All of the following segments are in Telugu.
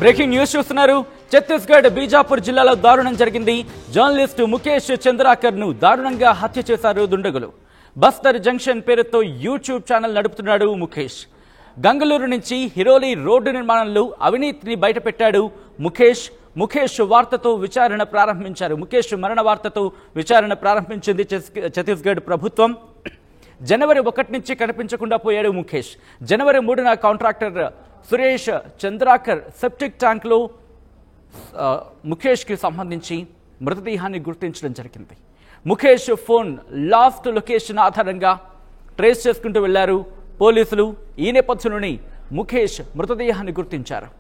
బ్రేకింగ్ న్యూస్ చూస్తున్నారు. ఛత్తీస్గఢ్ బీజాపూర్ జిల్లాలో దారుణం జరిగింది. జర్నలిస్టు ముఖేష్ చంద్రాకర్ ను దారుణంగా హత్య చేశారు దుండగులు. బస్తర్ జంక్షన్ పేరుతో యూట్యూబ్ ఛానల్ నడుపుతున్నాడు ముఖేష్. గంగళూరు నుంచి హిరోలి రోడ్డు నిర్మాణంలో అవినీతిని బయటపెట్టాడు ముఖేష్ వార్తతో విచారణ ప్రారంభించారు. ముఖేష్ మరణ వార్తతో విచారణ ప్రారంభించింది ఛత్తీస్గఢ్ ప్రభుత్వం. జనవరి 1 నుంచి కనిపించకుండా పోయాడు ముఖేష్. జనవరి 3న కాంట్రాక్టర్ సురేష్ చంద్రాకర్ సెప్టిక్ ట్యాంక్లో ముఖేష్కి సంబంధించి మృతదేహాన్ని గుర్తించడం జరిగింది. ముఖేష్ ఫోన్ లాస్ట్ లొకేషన్ ఆధారంగా ట్రేస్ చేసుకుంటూ వెళ్లారు పోలీసులు. ఈ నేపథ్యంలోనే ముఖేష్ మృతదేహాన్ని గుర్తించారు.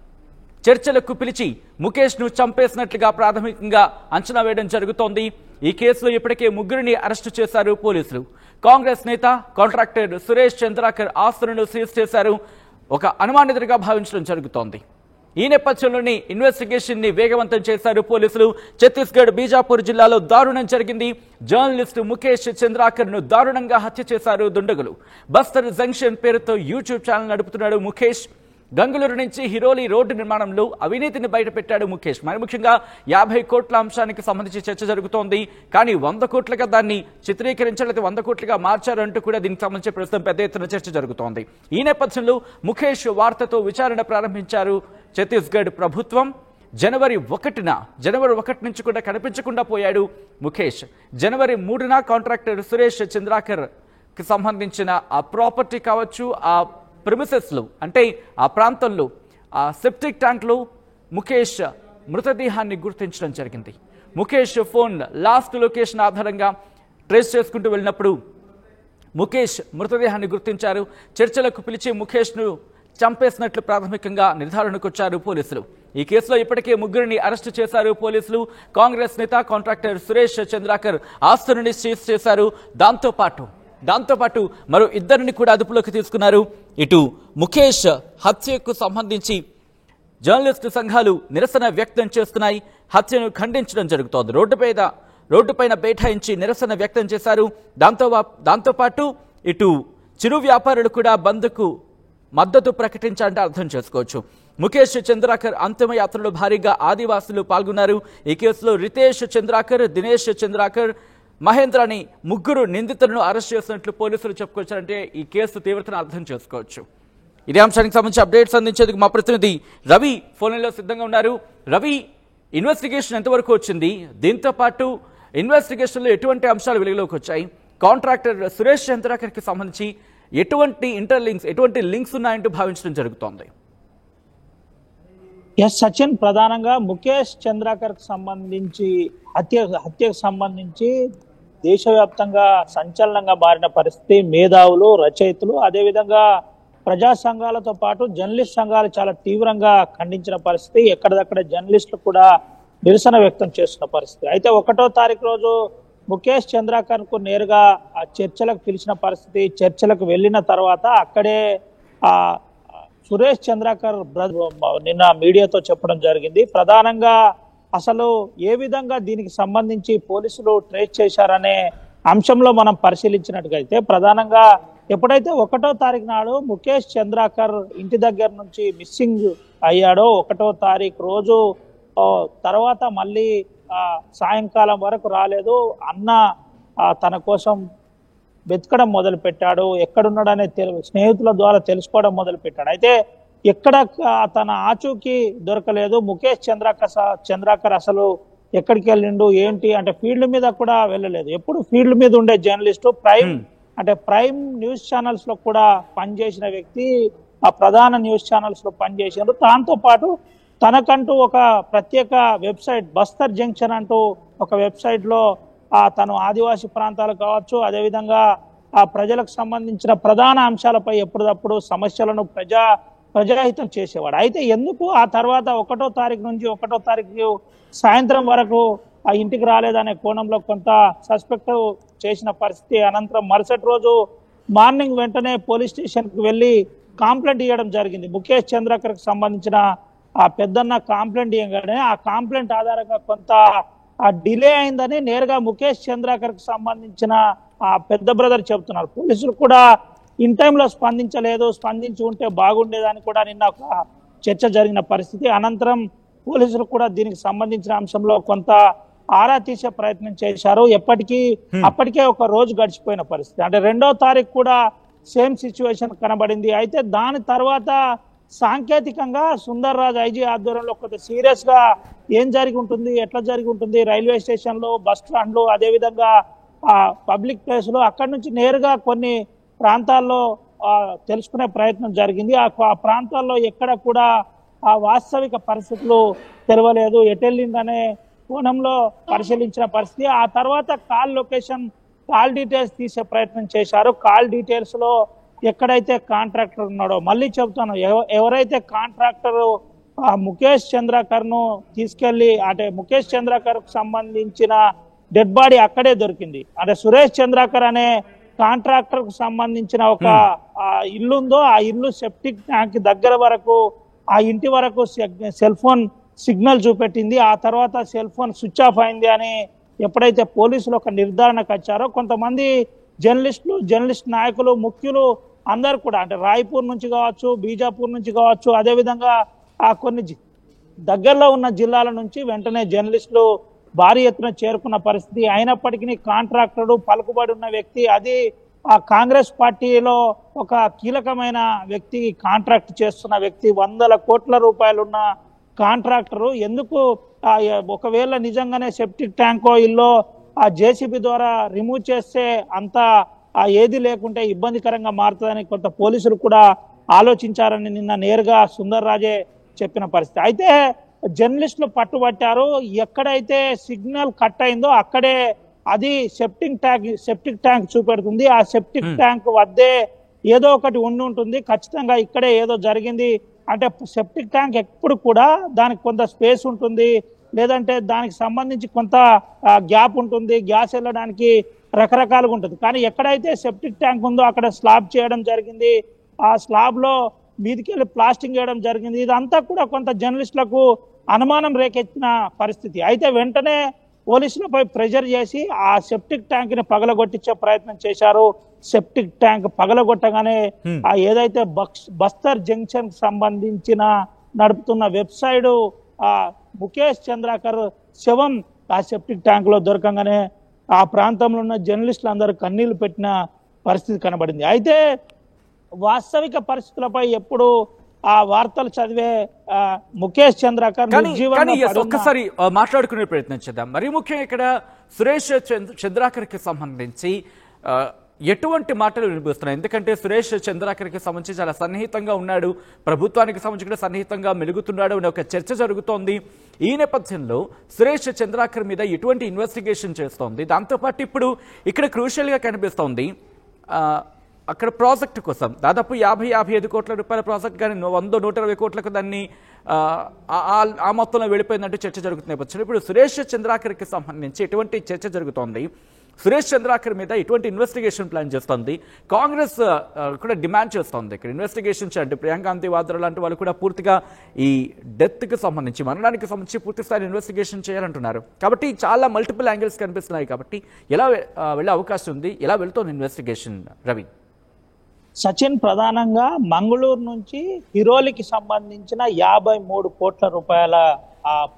చర్చలకు పిలిచి ముఖేష్ను చంపేసినట్లుగా ప్రాథమికంగా అంచనా వేయడం జరుగుతోంది. ఈ కేసులో ఇప్పటికే 3 అరెస్టు చేశారు పోలీసులు. కాంగ్రెస్ నేత కాంట్రాక్టర్ సురేష్ చంద్రాకర్ ఆస్తులను సీజ్ చేశారు. ఒక అనుమానితుడిగా భావించడం జరుగుతోంది. ఈ నేపథ్యంలోని ఇన్వెస్టిగేషన్ ని వేగవంతం చేశారు పోలీసులు. ఛత్తీస్గఢ్ బీజాపూర్ జిల్లాలో దారుణం జరిగింది. జర్నలిస్టు ముఖేష్ చంద్రాకర్ ను దారుణంగా హత్య చేశారు దుండగులు. బస్తర్ జంక్షన్ పేరుతో యూట్యూబ్ ఛానల్ నడుపుతున్నాడు ముఖేష్. గంగళూరు నుంచి హిరోలి రోడ్డు నిర్మాణంలో అవినీతిని బయటపెట్టాడు ముఖేష్. మరి ముఖ్యంగా 50 కోట్ల అంశానికి సంబంధించి చర్చ జరుగుతోంది. కానీ 100 కోట్లుగా దాన్ని చిత్రీకరించలేదు, 100 కోట్లుగా మార్చారు అంటూ కూడా దీనికి సంబంధించి ప్రస్తుతం పెద్ద ఎత్తున చర్చ జరుగుతోంది. ఈ నేపథ్యంలో ముఖేష్ వార్తతో విచారణ ప్రారంభించారు ఛత్తీస్గఢ్ ప్రభుత్వం. జనవరి 1 నుంచి కూడా కనిపించకుండా పోయాడు ముఖేష్. జనవరి 3న కాంట్రాక్టర్ సురేష్ చంద్రాకర్ కి సంబంధించిన ఆ ప్రాపర్టీ కావచ్చు, ఆ ప్రిమిసెస్లో అంటే ఆ ప్రాంతంలో ఆ సెప్టిక్ ట్యాంక్లో ముఖేష్ మృతదేహాన్ని గుర్తించడం జరిగింది. ముఖేష్ ఫోన్ లాస్ట్ లొకేషన్ ఆధారంగా ట్రేస్ చేసుకుంటూ వెళ్ళినప్పుడు ముఖేష్ మృతదేహాన్ని గుర్తించారు. చర్చలకు పిలిచి ముఖేష్ను చంపేసినట్లు ప్రాథమికంగా నిర్ధారణకు వచ్చారు పోలీసులు. ఈ కేసులో ఇప్పటికే 3 అరెస్టు చేశారు పోలీసులు. కాంగ్రెస్ నేత కాంట్రాక్టర్ సురేష్ చంద్రాకర్ ఆస్తులను సీజ్ చేశారు. దాంతోపాటు మరో 2 కూడా అదుపులోకి తీసుకున్నారు. ఇటు ముఖేష్ హత్యకు సంబంధించి జర్నలిస్టు సంఘాలు నిరసన వ్యక్తం చేస్తున్నాయి. హత్యను ఖండించడం జరుగుతోంది. రోడ్డుపైన బైఠాయించి నిరసన వ్యక్తం చేశారు. దాంతోపాటు ఇటు చిరు వ్యాపారులు కూడా బంద్కు మద్దతు ప్రకటించాలంటే అర్థం చేసుకోవచ్చు. ముఖేష్ చంద్రాకర్ అంతిమయాత్రలో భారీగా ఆదివాసులు పాల్గొన్నారు. ఈ కేసులో రితేష్ చంద్రాకర్, దినేష్ చంద్రాకర్, మహేంద్ర అని 3 నిందితులను అరెస్ట్ చేసినట్లు పోలీసులు చెప్పుకోవచ్చారంటే ఈ కేసు తీవ్రతను అర్థం చేసుకోవచ్చు. ఇదే అంశానికి సంబంధించి అప్డేట్స్ అందించేందుకు మా ప్రతినిధి రవి ఫోన్లో సిద్ధంగా ఉన్నారు. రవి, ఇన్వెస్టిగేషన్ ఎంతవరకు వచ్చింది? దీంతో పాటు ఇన్వెస్టిగేషన్లో ఎటువంటి అంశాలు వెలుగులోకి వచ్చాయి? కాంట్రాక్టర్ సురేష్ చంద్రాకర్ కి సంబంధించి ఎటువంటి లింక్స్ ఉన్నాయంటూ భావించడం జరుగుతోంది? సచిన్, ప్రధానంగా ముఖేష్ చంద్రాకర్ కు సంబంధించి హత్యకు సంబంధించి దేశవ్యాప్తంగా సంచలనంగా మారిన పరిస్థితి. మేధావులు, రచయితలు, అదేవిధంగా ప్రజా సంఘాలతో పాటు జర్నలిస్ట్ సంఘాలు చాలా తీవ్రంగా ఖండించిన పరిస్థితి. ఎక్కడిదక్కడ జర్నలిస్టులు కూడా నిరసన వ్యక్తం చేస్తున్న పరిస్థితి. అయితే 1వ తారీఖు రోజు ముఖేష్ చంద్రాకర్ కు నేరుగా చర్చలకు పిలిచిన పరిస్థితి. చర్చలకు వెళ్ళిన తర్వాత అక్కడే సురేష్ చంద్రాకర్ నిన్న మీడియాతో చెప్పడం జరిగింది. ప్రధానంగా అసలు ఏ విధంగా దీనికి సంబంధించి పోలీసులు ట్రేస్ చేశారనే అంశంలో మనం పరిశీలించినట్టుగైతే ప్రధానంగా ఎప్పుడైతే 1వ తారీఖు నాడు ముఖేష్ చంద్రాకర్ ఇంటి దగ్గర నుంచి మిస్సింగ్ అయ్యాడో 1వ తారీఖు రోజు తర్వాత మళ్ళీ సాయంకాలం వరకు రాలేదు. అన్న తన కోసం వెతకడం మొదలు పెట్టాడు. ఎక్కడున్నాడనే స్నేహితుల ద్వారా తెలుసుకోవడం మొదలు పెట్టాడు. అయితే ఎక్కడ తన ఆచూకీ దొరకలేదు. ముఖేష్ చంద్రాకర్ అసలు ఎక్కడికి వెళ్ళిండు ఏంటి అంటే ఫీల్డ్ మీద కూడా వెళ్ళలేదు. ఎప్పుడు ఫీల్డ్ మీద ఉండే జర్నలిస్టు, ప్రైమ్ న్యూస్ ఛానల్స్ లో కూడా పనిచేసిన వ్యక్తి, ఆ ప్రధాన న్యూస్ ఛానల్స్ లో పనిచేసారు. దాంతో పాటు తనకంటూ ఒక ప్రత్యేక వెబ్సైట్ బస్తర్ జంక్షన్ అంటూ ఒక వెబ్సైట్ లో తను ఆదివాసీ ప్రాంతాలు కావచ్చు, అదేవిధంగా ఆ ప్రజలకు సంబంధించిన ప్రధాన అంశాలపై ఎప్పటికప్పుడు సమస్యలను ప్రజాహితం చేసేవాడు. అయితే ఎందుకు ఆ తర్వాత 1వ తారీఖు నుంచి 1వ తారీఖు సాయంత్రం వరకు ఆ ఇంటికి రాలేదనే కోణంలో కొంత సస్పెక్ట్ చేసిన పరిస్థితి. అనంతరం మరుసటి రోజు మార్నింగ్ వెంటనే పోలీస్ స్టేషన్ కు వెళ్లి కంప్లైంట్ ఇవ్వడం జరిగింది. ముఖేష్ చంద్రాకర్ కు సంబంధించిన ఆ పెద్దన్న కంప్లైంట్ ఇవ్వగానే ఆ కంప్లైంట్ ఆధారంగా కొంత డిలే అయిందని నేరుగా ముఖేష్ చంద్రాకర్ కు సంబంధించిన ఆ పెద్ద బ్రదర్ చెబుతున్నారు. పోలీసులు కూడా ఇన్ టైంలో స్పందించలేదు, స్పందించి ఉంటే బాగుండేదని కూడా నిన్న ఒక చర్చ జరిగిన పరిస్థితి. అనంతరం పోలీసులు కూడా దీనికి సంబంధించిన అంశంలో కొంత ఆరా తీసే ప్రయత్నం చేశారు. అప్పటికే ఒక రోజు గడిచిపోయిన పరిస్థితి. అంటే 2వ తారీఖు కూడా సేమ్ సిచ్యువేషన్ కనబడింది. అయితే దాని తర్వాత సాంకేతికంగా సుందర్ రాజ్ ఐజీ ఆధ్వర్యంలో కొంత సీరియస్ గా ఏం జరిగి ఉంటుంది, ఎట్లా జరిగి ఉంటుంది, రైల్వే స్టేషన్లు, బస్ స్టాండ్లు, అదేవిధంగా పబ్లిక్ ప్లేస్ లో అక్కడి నుంచి నేరుగా కొన్ని ప్రాంతాల్లో తెలుసుకునే ప్రయత్నం జరిగింది. ఆ ప్రాంతాల్లో ఎక్కడ కూడా ఆ వాస్తవిక పరిస్థితులు తెలవలేదు. ఎటెళ్ళిందనే కోణంలో పరిశీలించిన పరిస్థితి. ఆ తర్వాత కాల్ డీటెయిల్స్ తీసే ప్రయత్నం చేశారు. కాల్ డీటెయిల్స్ లో ఎక్కడైతే కాంట్రాక్టర్ ఉన్నాడో, మళ్ళీ చెబుతాను, ఎవరైతే కాంట్రాక్టర్ ముఖేష్ చంద్రాకర్ ను తీసుకెళ్లి, అంటే ముఖేష్ చంద్రాకర్ కు సంబంధించిన డెడ్ బాడీ అక్కడే దొరికింది. అంటే సురేష్ చంద్రాకర్ అనే కాంట్రాక్టర్ కు సంబంధించిన ఒక ఇల్లు ఉందో, ఆ ఇల్లు సెప్టిక్ ట్యాంక్ దగ్గర వరకు, ఆ ఇంటి వరకు సెల్ ఫోన్ సిగ్నల్ చూపెట్టింది. ఆ తర్వాత సెల్ ఫోన్ స్విచ్ ఆఫ్ అయింది అని ఎప్పుడైతే పోలీసులు ఒక నిర్ధారణకు వచ్చారో, కొంతమంది జర్నలిస్ట్ నాయకులు, ముఖ్యులు అందరు కూడా, అంటే రాయ్పూర్ నుంచి కావచ్చు, బీజాపూర్ నుంచి కావచ్చు, అదేవిధంగా కొన్ని దగ్గరలో ఉన్న జిల్లాల నుంచి వెంటనే జర్నలిస్టులు భారీ ఎత్తున చేరుకున్న పరిస్థితి. అయినప్పటికీ కాంట్రాక్టరు పలుకుబడి ఉన్న వ్యక్తి, అది ఆ కాంగ్రెస్ పార్టీలో ఒక కీలకమైన వ్యక్తి, కాంట్రాక్ట్ చేస్తున్న వ్యక్తి, 100 కోట్ల రూపాయలున్న కాంట్రాక్టరు ఎందుకు ఒకవేళ నిజంగానే సెప్టిక్ ట్యాంకో ఇల్లో ఆ జేసీబీ ద్వారా రిమూవ్ చేస్తే అంతా ఏది లేకుంటే ఇబ్బందికరంగా మారుతుందని కొంత పోలీసులు కూడా ఆలోచించారని నిన్న నేరుగా సుందర్ రాజే చెప్పిన పరిస్థితి. అయితే జర్నలిస్టులు పట్టుబట్టారు. ఎక్కడైతే సిగ్నల్ కట్ అయిందో అక్కడే అది సెప్టిక్ ట్యాంక్ చూపెడుతుంది. ఆ సెప్టిక్ ట్యాంక్ వద్దే ఏదో ఒకటి ఉండి ఉంటుంది, ఖచ్చితంగా ఇక్కడే ఏదో జరిగింది. అంటే సెప్టిక్ ట్యాంక్ ఎప్పుడు కూడా దానికి కొంత స్పేస్ ఉంటుంది, లేదంటే దానికి సంబంధించి కొంత గ్యాప్ ఉంటుంది, గ్యాస్ వెళ్ళడానికి రకరకాలుగా ఉంటుంది. కానీ ఎక్కడైతే సెప్టిక్ ట్యాంక్ ఉందో అక్కడ స్లాబ్ చేయడం జరిగింది, ఆ స్లాబ్ లో మీదికెళ్ళి ప్లాస్టింగ్ చేయడం జరిగింది. ఇదంతా కూడా కొంత జర్నలిస్టులకు అనుమానం రేకెత్తిన పరిస్థితి. అయితే వెంటనే పోలీసులపై ప్రెషర్ చేసి ఆ సెప్టిక్ ట్యాంక్ ని పగలగొట్టించే ప్రయత్నం చేశారు. సెప్టిక్ ట్యాంక్ పగలగొట్టగానే ఆ ఏదైతే బస్తర్ జంక్షన్ కి సంబంధించిన నడుపుతున్న వెబ్సైట్ ఆ ముఖేష్ చంద్రాకర్ శవం ఆ సెప్టిక్ ట్యాంక్ లో దొరకంగానే ఆ ప్రాంతంలో ఉన్న జర్నలిస్టులు అందరూ కన్నీళ్లు పెట్టిన పరిస్థితి కనబడింది. అయితే వాస్తవిక పరిస్థితులపై ఎప్పుడు ఆ వార్తలు చదివే ముఖేష్ చంద్రాకర్ ఒక్కసారి మాట్లాడుకునే ప్రయత్నం చేద్దాం. మరి ముఖ్యంగా ఇక్కడ సురేష్ చంద్రాకర్ కి సంబంధించి ఎటువంటి మాటలు వినిపిస్తున్నాయి? ఎందుకంటే సురేష్ చంద్రాకర్కి సంబంధించి చాలా సన్నిహితంగా ఉన్నాడు, ప్రభుత్వానికి సంబంధించి కూడా సన్నిహితంగా మెలుగుతున్నాడు అనే ఒక చర్చ జరుగుతోంది. ఈ నేపథ్యంలో సురేష్ చంద్రాకర్ మీద ఎటువంటి ఇన్వెస్టిగేషన్ చేస్తోంది? దాంతోపాటు ఇప్పుడు ఇక్కడ క్రూషియల్గా కనిపిస్తోంది, అక్కడ ప్రాజెక్టు కోసం దాదాపు 50-55 కోట్ల రూపాయల ప్రాజెక్ట్, కానీ 100-120 కోట్లకు దాన్ని ఆ మొత్తంలో వెళ్ళిపోయిందంటూ చర్చ జరుగుతున్న నేపథ్యంలో ఇప్పుడు సురేష్ చంద్రాకర్కి సంబంధించి ఎటువంటి చర్చ జరుగుతోంది? సురేష్ చంద్రాకర్ మీద ఎటువంటి ఇన్వెస్టిగేషన్ ప్లాన్ చేస్తోంది? కాంగ్రెస్ కూడా డిమాండ్ చేస్తోంది ఇక్కడ ఇన్వెస్టిగేషన్ చేయండి. ప్రియాంక గాంధీ వాద్రా లాంటి వాళ్ళు కూడా పూర్తిగా ఈ డెత్కి సంబంధించి, మరణానికి సంబంధించి పూర్తి స్థాయి ఇన్వెస్టిగేషన్ చేయాలంటున్నారు. కాబట్టి చాలా మల్టిపుల్ యాంగిల్స్ కనిపిస్తున్నాయి. కాబట్టి ఎలా వెళ్ళే అవకాశం ఉంది? ఎలా వెళ్తోంది ఇన్వెస్టిగేషన్ రవి? సచిన్, ప్రధానంగా మంగళూరు నుంచి హిరోలికి సంబంధించిన 53 కోట్ల రూపాయల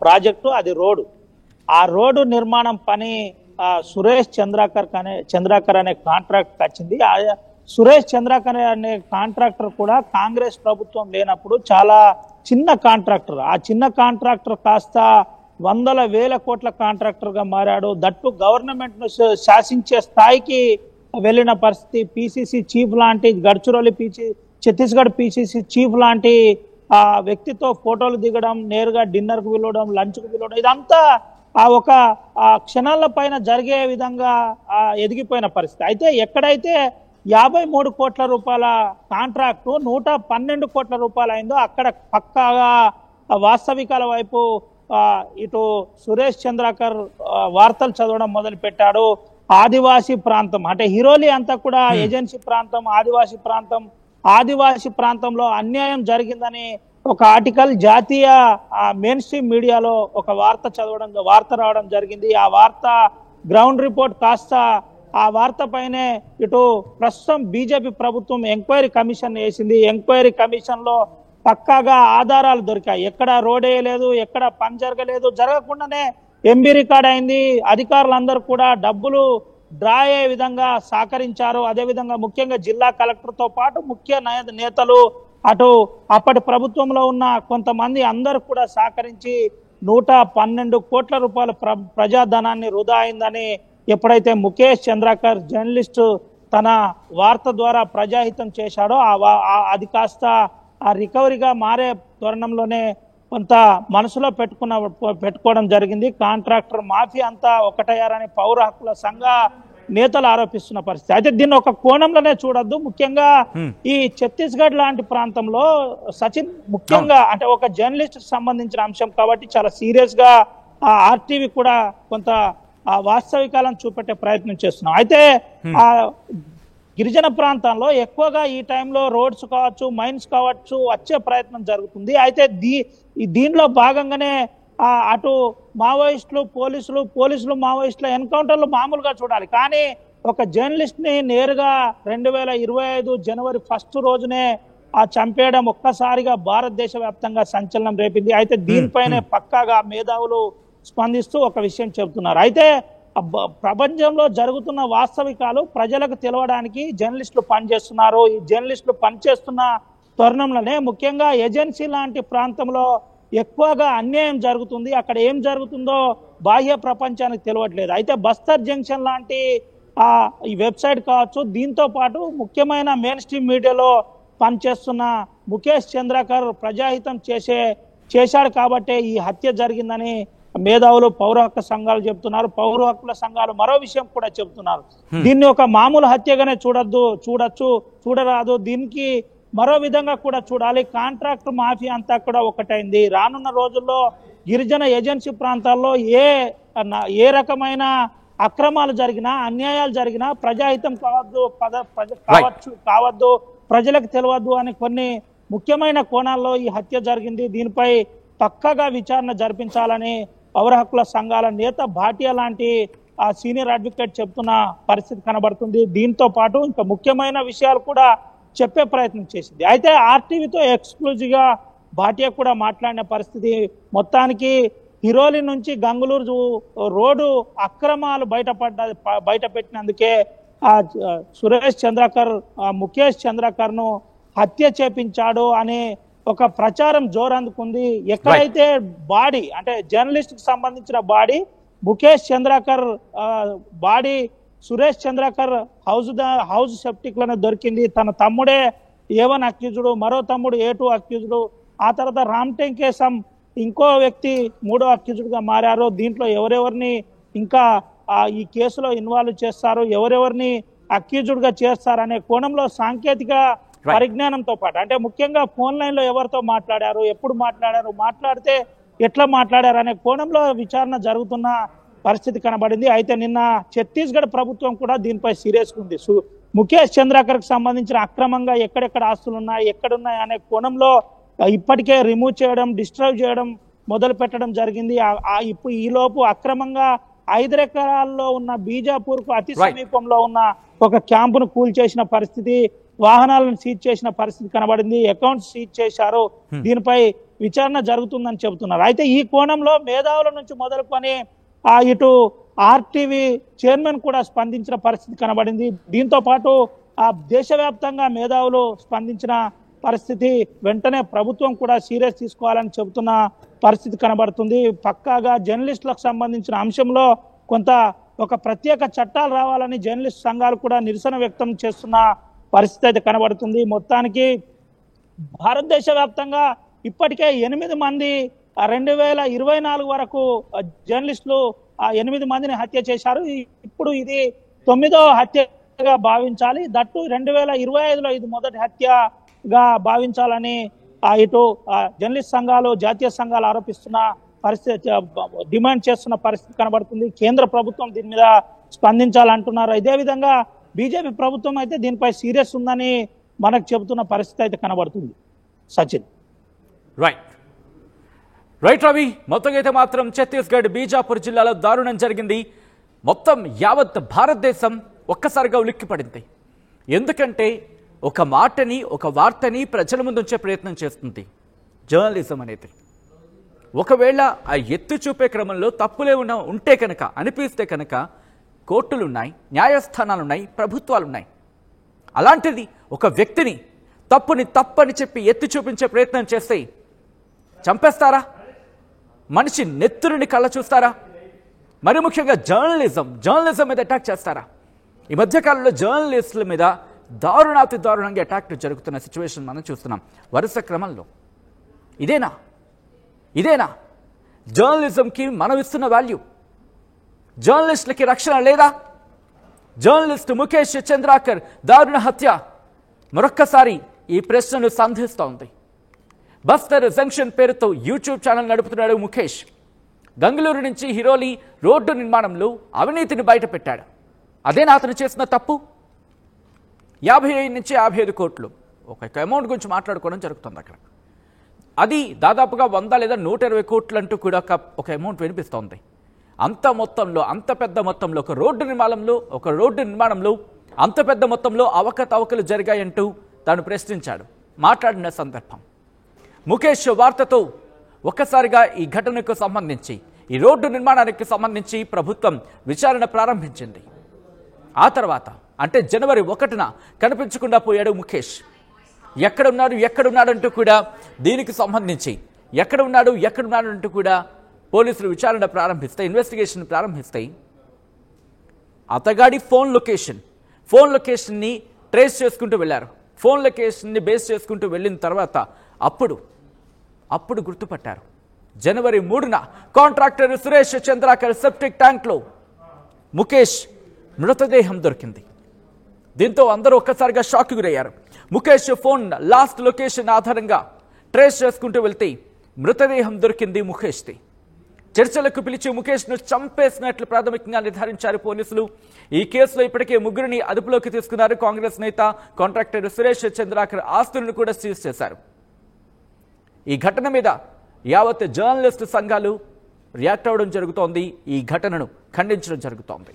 ప్రాజెక్టు, అది రోడ్డు. ఆ రోడ్డు నిర్మాణం పని సురేష్ చంద్రాకర్ అనే కాంట్రాక్ట్ వచ్చింది. సురేష్ చంద్రాకర్ అనే కాంట్రాక్టర్ కూడా కాంగ్రెస్ ప్రభుత్వం లేనప్పుడు చాలా చిన్న కాంట్రాక్టర్. ఆ చిన్న కాంట్రాక్టర్ కాస్త 100,000 కోట్ల కాంట్రాక్టర్ గా మారాడు. దట్టు గవర్నమెంట్ ను శాసించే స్థాయికి వెళ్ళిన పరిస్థితి. పిసిసి చీఫ్ లాంటి ఛత్తీస్గఢ్ పిసిసి చీఫ్ లాంటి వ్యక్తితో ఫోటోలు దిగడం, నేరుగా డిన్నర్ కు పిలవడం, లంచ్ కు పిలవడం, ఇదంతా ఒక క్షణాల పైన జరిగే విధంగా ఎదిగిపోయిన పరిస్థితి. అయితే ఎక్కడైతే 53 కోట్ల రూపాయల కాంట్రాక్టు 112 కోట్ల రూపాయలు అయిందో అక్కడ పక్కాగా వాస్తవికాల వైపు ఇటు సురేష్ చంద్రాకర్ వార్తలు చదవడం మొదలు పెట్టాడు. ఆదివాసీ ప్రాంతం, అంటే హిరోలి అంతా కూడా ఏజెన్సీ ప్రాంతం, ఆదివాసీ ప్రాంతంలో అన్యాయం జరిగిందని ఒక ఆర్టికల్ జాతీయ మెయిన్ స్ట్రీమ్ మీడియాలో ఒక వార్త రావడం జరిగింది. ఆ వార్త గ్రౌండ్ రిపోర్ట్ కాస్త ఆ వార్త పైనే ఇటు ప్రస్తుతం బీజేపీ ప్రభుత్వం ఎంక్వైరీ కమిషన్ వేసింది. ఎంక్వైరీ కమిషన్ లో పక్కాగా ఆధారాలు దొరికాయి. ఎక్కడ రోడ్ వేయలేదు, ఎక్కడ పని జరగలేదు, జరగకుండానే ఎంబీ రికార్డ్ అయింది. అధికారులందరూ కూడా డబ్బులు డ్రా అయ్యే విధంగా సహకరించారు. అదేవిధంగా ముఖ్యంగా జిల్లా కలెక్టర్తో పాటు ముఖ్య నేతలు అటు అప్పటి ప్రభుత్వంలో ఉన్న కొంతమంది అందరూ కూడా సహకరించి 112 కోట్ల రూపాయల ప్రజాధనాన్ని వృధా అయిందని ఎప్పుడైతే ముఖేష్ చంద్రకర్ జర్నలిస్టు తన వార్త ద్వారా ప్రజాహితం చేశాడో అది కాస్త ఆ రికవరీగా మారే తరుణంలోనే కొంత మనసులో పెట్టుకోవడం జరిగింది. కాంట్రాక్టర్ మాఫియా అంతా ఒకటయ్యారని పౌర హక్కుల సంఘ నేతలు ఆరోపిస్తున్న పరిస్థితి. అయితే దీన్ని ఒక కోణంలోనే చూడొద్దు. ముఖ్యంగా ఈ ఛత్తీస్గఢ్ లాంటి ప్రాంతంలో సచిన్ ముఖ్యంగా అంటే ఒక జర్నలిస్ట్ సంబంధించిన అంశం కాబట్టి చాలా సీరియస్ గా ఆ ఆర్టీవీ కూడా కొంత వాస్తవికాలను చూపెట్టే ప్రయత్నం చేస్తున్నాం. అయితే ఆ గిరిజన ప్రాంతాల్లో ఎక్కువగా ఈ టైంలో రోడ్స్ కావచ్చు, మైన్స్ కావచ్చు వచ్చే ప్రయత్నం జరుగుతుంది. అయితే దీనిలో భాగంగానే అటు మావోయిస్టులు పోలీసులు మావోయిస్టుల ఎన్కౌంటర్లు మామూలుగా చూడాలి. కానీ ఒక జర్నలిస్ట్ ని నేరుగా 2025 జనవరి 1 రోజునే చంపేయడం ఒక్కసారిగా భారతదేశ వ్యాప్తంగా సంచలనం రేపింది. అయితే దీనిపైనే పక్కాగా మేధావులు స్పందిస్తూ ఒక విషయం చెబుతున్నారు. అయితే ప్రపంచంలో జరుగుతున్న వాస్తవికాలు ప్రజలకు తెలవడానికి జర్నలిస్టులు పనిచేస్తున్నారు. ఈ జర్నలిస్టులు పనిచేస్తున్న తరుణంలోనే ముఖ్యంగా ఏజెన్సీ లాంటి ప్రాంతంలో ఎక్కువగా అన్యాయం జరుగుతుంది. అక్కడ ఏం జరుగుతుందో బాహ్య ప్రపంచానికి తెలియట్లేదు. అయితే బస్తర్ జంక్షన్ లాంటి ఈ వెబ్సైట్ కావచ్చు, దీంతో పాటు ముఖ్యమైన మెయిన్ స్ట్రీమ్ మీడియాలో పనిచేస్తున్న ముఖేష్ చంద్రకర్ ప్రజాహితం చేశాడు కాబట్టే ఈ హత్య జరిగిందని మేధావులు పౌర హక్కు సంఘాలు చెప్తున్నారు. పౌర హక్కుల సంఘాలు మరో విషయం కూడా చెబుతున్నారు. దీన్ని ఒక మామూలు హత్యగానే చూడరాదు, దీనికి మరో విధంగా కూడా చూడాలి. కాంట్రాక్ట్ మాఫియా అంతా కూడా ఒకటైంది. రానున్న రోజుల్లో గిరిజన ఏజెన్సీ ప్రాంతాల్లో ఏ రకమైన అక్రమాలు జరిగినా, అన్యాయాలు జరిగినా ప్రజాహితం కావద్దు, ప్రజలకు తెలియద్దు అని కొన్ని ముఖ్యమైన కోణాల్లో ఈ హత్య జరిగింది. దీనిపై పక్కగా విచారణ జరిపించాలని పౌర హక్కుల సంఘాల నేత భాటియా లాంటి సీనియర్ అడ్వకేట్ చెప్తున్న పరిస్థితి కనబడుతుంది. దీంతో పాటు ఇంకా ముఖ్యమైన విషయాలు కూడా చెప్పే ప్రయత్నం చేసింది. అయితే ఆర్టీవీతో ఎక్స్క్లూజివ్ గా భాటియా కూడా మాట్లాడిన పరిస్థితి. మొత్తానికి హిరోలి నుంచి గంగులూరు రోడ్డు అక్రమాలు బయట పెట్టినందుకే సురేష్ చంద్రకర్ ముఖేష్ చంద్రకర్ ను హత్య చేపించాడు అనే ఒక ప్రచారం జోరందుకుంది. ఎక్కడైతే బాడీ అంటే జర్నలిస్ట్ కి సంబంధించిన body Mukesh Chandrakar body Suresh Chandrakar house septic లోనే దొరికింది. తన తమ్ముడే A1 అక్యూజ్డ్, మరో తమ్ముడు A2 అక్యూజ్డ్, ఆ తర్వాత రామ్టెంకేశం ఇంకో వ్యక్తి 3వ అక్యూజ్డ్ గా మారారు. దీంట్లో ఎవరెవరిని ఇంకా ఈ కేసులో ఇన్వాల్వ్ చేస్తారు, ఎవరెవరిని అక్యూజ్డ్ గా చేస్తారనే కోణంలో సాంకేతిక పరిజ్ఞానంతో పాటు అంటే ముఖ్యంగా ఫోన్ లైన్ లో ఎవరితో మాట్లాడారు, ఎప్పుడు మాట్లాడారు, మాట్లాడితే ఎట్లా మాట్లాడారు అనే కోణంలో విచారణ జరుగుతున్న పరిస్థితి కనబడింది. అయితే నిన్న ఛత్తీస్గఢ్ ప్రభుత్వం కూడా దీనిపై సీరియస్ ఉంది. ముఖేష్ చంద్రకర్ కు సంబంధించిన అక్రమంగా ఎక్కడెక్కడ ఆస్తులు ఉన్నాయి, ఎక్కడున్నాయి అనే కోణంలో ఇప్పటికే రిమూవ్ చేయడం, డిస్ట్రాయ్ చేయడం మొదలు పెట్టడం జరిగింది. ఇప్పుడు ఈ లోపు అక్రమంగా 5 ఎకరాల్లో ఉన్న బీజాపూర్ కు అతి సమీపంలో ఉన్న ఒక క్యాంపును కూల్చేసిన పరిస్థితి, వాహనాలను సీజ్ చేసిన పరిస్థితి కనబడింది. అకౌంట్స్ సీజ్ చేశారు. దీనిపై విచారణ జరుగుతుందని చెబుతున్నారు. అయితే ఈ కోణంలో మేధావుల నుంచి మొదలుకొని ఇటు ఆర్టీవీ చైర్మన్ కూడా స్పందించిన పరిస్థితి కనబడింది. దీంతో పాటు దేశవ్యాప్తంగా మేధావులు స్పందించిన పరిస్థితి, వెంటనే ప్రభుత్వం కూడా సీరియస్ తీసుకోవాలని చెబుతున్న పరిస్థితి కనబడుతుంది. పక్కాగా జర్నలిస్టులకు సంబంధించిన అంశంలో ఒక ప్రత్యేక చట్టాలు రావాలని జర్నలిస్ట్ సంఘాలు కూడా నిరసన వ్యక్తం చేస్తున్న పరిస్థితి అయితే కనబడుతుంది. మొత్తానికి భారతదేశ వ్యాప్తంగా ఇప్పటికే 8 మంది 2024 వరకు జర్నలిస్టులు 8 మందిని హత్య చేశారు. ఇప్పుడు ఇది 9వ హత్యగా భావించాలి. దట్టు 2025లో ఇది మొదటి హత్యగా భావించాలని ఇటు జర్నలిస్ట్ సంఘాలు, జాతీయ సంఘాలు ఆరోపిస్తున్న పరిస్థితి, డిమాండ్ చేస్తున్న పరిస్థితి కనబడుతుంది. కేంద్ర ప్రభుత్వం దీని మీద స్పందించాలంటున్నారు. ఇదే విధంగా బీజేపీ ప్రభుత్వం అయితే దీనిపై సీరియస్ ఉందని మనకు చెబుతున్న పరిస్థితి అయితే కనబడుతుంది. సచిన్. రైట్ రవి, మొత్తంగా అయితే మాత్రం ఛత్తీస్గఢ్ బీజాపూర్ జిల్లాలో దారుణం జరిగింది. మొత్తం యావత్ భారతదేశం ఒక్కసారిగా ఉలిక్కిపడింది. ఎందుకంటే ఒక మాటని, ఒక వార్తని ప్రజల ముందు ఉంచే ప్రయత్నం చేస్తుంది జర్నలిజం అనేది. ఒకవేళ ఆ ఎత్తు చూపే క్రమంలో తప్పులే ఉంటే కనుక, అనిపిస్తే కనుక కోర్టులున్నాయి, న్యాయస్థానాలున్నాయి, ప్రభుత్వాలున్నాయి. అలాంటిది ఒక వ్యక్తిని తప్పని చెప్పి ఎత్తి చూపించే ప్రయత్నం చేస్తే చంపేస్తారా? మనిషి నెత్తురుని కళ్ళ చూస్తారా? మరి ముఖ్యంగా జర్నలిజం మీద అటాక్ చేస్తారా? ఈ మధ్యకాలంలో జర్నలిస్టుల మీద దారుణాతి దారుణంగా అటాక్ జరుగుతున్న సిచ్యువేషన్ మనం చూస్తున్నాం వరుస క్రమంలో. ఇదేనా జర్నలిజంకి మనం ఇస్తున్న వాల్యూ? జర్నలిస్టులకి రక్షణ లేదా? జర్నలిస్ట్ ముఖేష్ చంద్రాకర్ దారుణ హత్య మరొక్కసారి ఈ ప్రశ్నను సంధిస్తోంది. బస్తర్ జంక్షన్ పేరుతో యూట్యూబ్ ఛానల్ నడుపుతున్నాడు ముఖేష్. గంగళూరు నుంచి హిరోలి రోడ్డు నిర్మాణంలో అవినీతిని బయటపెట్టాడు. అదేనా అతను చేసిన తప్పు? 55 నుంచి 55 కోట్లు ఒక అమౌంట్ గురించి మాట్లాడుకోవడం జరుగుతుంది అక్కడ. అది దాదాపుగా 100 లేదా 120 కోట్లు అంటూ కూడా ఒక అమౌంట్ వినిపిస్తోంది. అంత మొత్తంలో, అంత పెద్ద మొత్తంలో ఒక రోడ్డు నిర్మాణంలో అంత పెద్ద మొత్తంలో అవకతవకలు జరిగాయంటూ తాను ప్రశ్నించాడు, మాట్లాడిన సందర్భం. ముఖేష్ వార్తతో ఒక్కసారిగా ఈ ఘటనకు సంబంధించి, ఈ రోడ్డు నిర్మాణానికి సంబంధించి ప్రభుత్వం విచారణ ప్రారంభించింది. ఆ తర్వాత అంటే జనవరి 1న కనిపించకుండా పోయాడు ముఖేష్. ఎక్కడున్నాడంటూ కూడా దీనికి సంబంధించి ఎక్కడున్నాడంటూ కూడా పోలీసులు విచారణ ప్రారంభిస్తే, ఇన్వెస్టిగేషన్ ప్రారంభిస్తాయి. అతగాడి ఫోన్ లొకేషన్ని ట్రేస్ చేసుకుంటూ వెళ్ళారు. ఫోన్ లొకేషన్ని బేస్ చేసుకుంటూ వెళ్ళిన తర్వాత అప్పుడు గుర్తుపట్టారు. జనవరి 3న కాంట్రాక్టర్ సురేష్ చంద్రాకర్ సెప్టిక్ ట్యాంక్లో ముఖేష్ మృతదేహం దొరికింది. దీంతో అందరూ ఒక్కసారిగా షాక్ గురయ్యారు. ముఖేష్ ఫోన్ లాస్ట్ లొకేషన్ ఆధారంగా ట్రేస్ చేసుకుంటూ వెళ్తే మృతదేహం దొరికింది ముఖేష్ది. చర్చలకు పిలిచి ముఖేష్ను చంపేసినట్లు ప్రాథమికంగా నిర్ధారించారు పోలీసులు. ఈ కేసులో ఇప్పటికే 3 అదుపులోకి తీసుకున్నారు. కాంగ్రెస్ నేత కాంట్రాక్టర్ సురేష్ చంద్రాకర్ ఆస్తులను కూడా సీజ్ చేశారు. ఈ ఘటన మీద యావత్ జర్నలిస్టు సంఘాలు రియాక్ట్ అవ్వడం జరుగుతోంది. ఈ ఘటనను ఖండించడం జరుగుతోంది.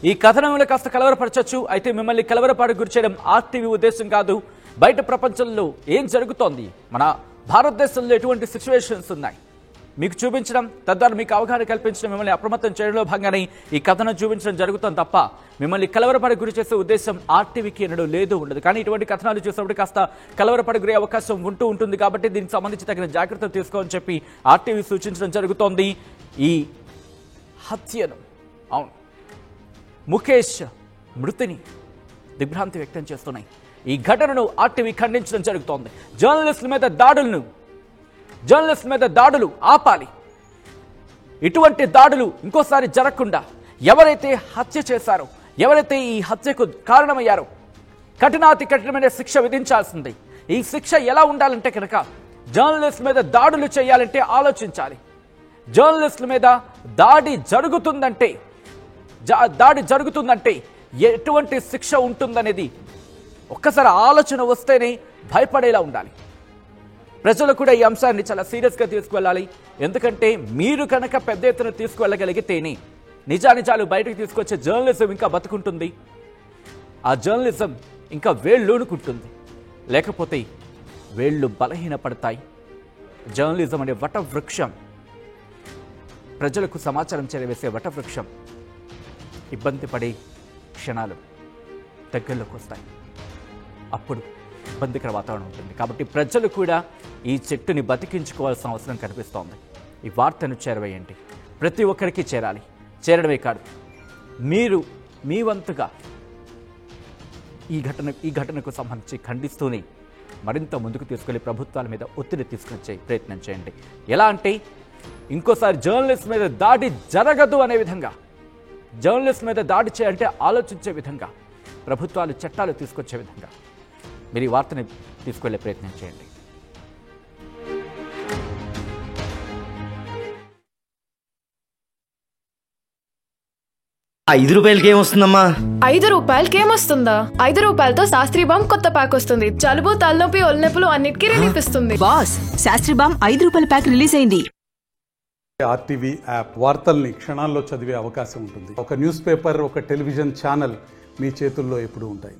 ఈ కథనంలో కాస్త కలవరపరచొచ్చు. అయితే మిమ్మల్ని కలవరపాటుకు గురి చేయడం ఆర్టీవీ ఉద్దేశం కాదు. బయట ప్రపంచంలో ఏం జరుగుతోంది, మన భారతదేశంలో ఎటువంటి సిచ్యువేషన్స్ ఉన్నాయి మీకు చూపించడం, తద్వారా మీకు అవగాహన కల్పించడం, మిమ్మల్ని అప్రమత్తం చేయడంలో భాగంగానే ఈ కథనం చూపించడం జరుగుతుంది తప్ప మిమ్మల్ని కలవరపాటుకు గురి చేసే ఉద్దేశం ఆర్టీవీకి ఎన్నడూ ఉండదు. కానీ ఇటువంటి కథనాలు చూసినప్పుడు కాస్త కలవరపాటుకు గురే అవకాశం ఉంటుంది. కాబట్టి దీనికి సంబంధించి తగిన జాగ్రత్తలు తీసుకోవాలని చెప్పి ఆర్టీవీ సూచించడం జరుగుతోంది. ఈ హత్యను, అవును, ముఖేష్ మృతిని దిగ్భ్రాంతి వ్యక్తం చేస్తున్నాయి. ఈ ఘటనను ఆర్టీవీ ఖండించడం జరుగుతోంది. జర్నలిస్టుల మీద దాడులు ఆపాలి. ఇటువంటి దాడులు ఇంకోసారి జరగకుండా ఎవరైతే హత్య చేశారో, ఎవరైతే ఈ హత్యకు కారణమయ్యారో కఠినమైన శిక్ష విధించాల్సింది. ఈ శిక్ష ఎలా ఉండాలంటే కనుక జర్నలిస్ట్ మీద దాడులు చేయాలంటే ఆలోచించాలి. జర్నలిస్టుల మీద దాడి జరుగుతుందంటే ఎటువంటి శిక్ష ఉంటుందనేది ఒక్కసారి ఆలోచన వస్తేనే భయపడేలా ఉండాలి. ప్రజలు కూడా ఈ అంశాన్ని చాలా సీరియస్గా తీసుకువెళ్ళాలి. ఎందుకంటే మీరు కనుక పెద్ద ఎత్తున తీసుకువెళ్ళగలిగితేనే నిజానిజాలు బయటకు తీసుకొచ్చే జర్నలిజం ఇంకా బతుకుంటుంది. ఆ జర్నలిజం ఇంకా వేళ్ళూనుకుంటుంది. లేకపోతే వేళ్ళు బలహీనపడతాయి. జర్నలిజం అనే వటవృక్షం, ప్రజలకు సమాచారం చేరవేసే వటవృక్షం ఇబ్బంది పడే క్షణాలు దగ్గరలోకి వస్తాయి. అప్పుడు ఇబ్బందికర వాతావరణం ఉంటుంది. కాబట్టి ప్రజలు కూడా ఈ చెట్టుని బతికించుకోవాల్సిన అవసరం కనిపిస్తోంది. ఈ వార్తను చేరవేయండి, ప్రతి ఒక్కరికి చేరాలి. చేరడమే కాదు, మీరు మీ వంతుగా ఈ ఘటనకు సంబంధించి ఖండిస్తూనే మరింత ముందుకు తీసుకెళ్లి ప్రభుత్వాల మీద ఒత్తిడి తీసుకొచ్చే ప్రయత్నం చేయండి. ఎలా అంటే ఇంకోసారి జర్నలిస్ట్ మీద దాడి జరగదు అనే విధంగా, జర్నలిస్ట్ మీద దాడి చేయాలంటే ఆలోచించే విధంగా, ప్రభుత్వాలు చట్టాలు తీసుకొచ్చే విధంగా మీరు ఈ వార్తని తీసుకెళ్లే ప్రయత్నం చేయండి. ₹5 ఏమొస్తుందమ్మా? ₹5 5 రూపాయలతో శాస్త్రీ బామ్ కొత్త ప్యాక్ వస్తుంది. జలుబు, తలనొప్పి, ఒళ్ళనొప్పులు అన్నిటికీ రిలీఫ్ ఇస్తుంది. Boss, Shastri balm ₹5 pack release అయింది. ఆర్టీవీ యాప్ వార్తల్ని క్షణాల్లో చదివే అవకాశం ఉంటుంది. ఒక న్యూస్ పేపర్, ఒక టెలివిజన్ ఛానల్ మీ చేతుల్లో ఎప్పుడూ ఉంటాయి.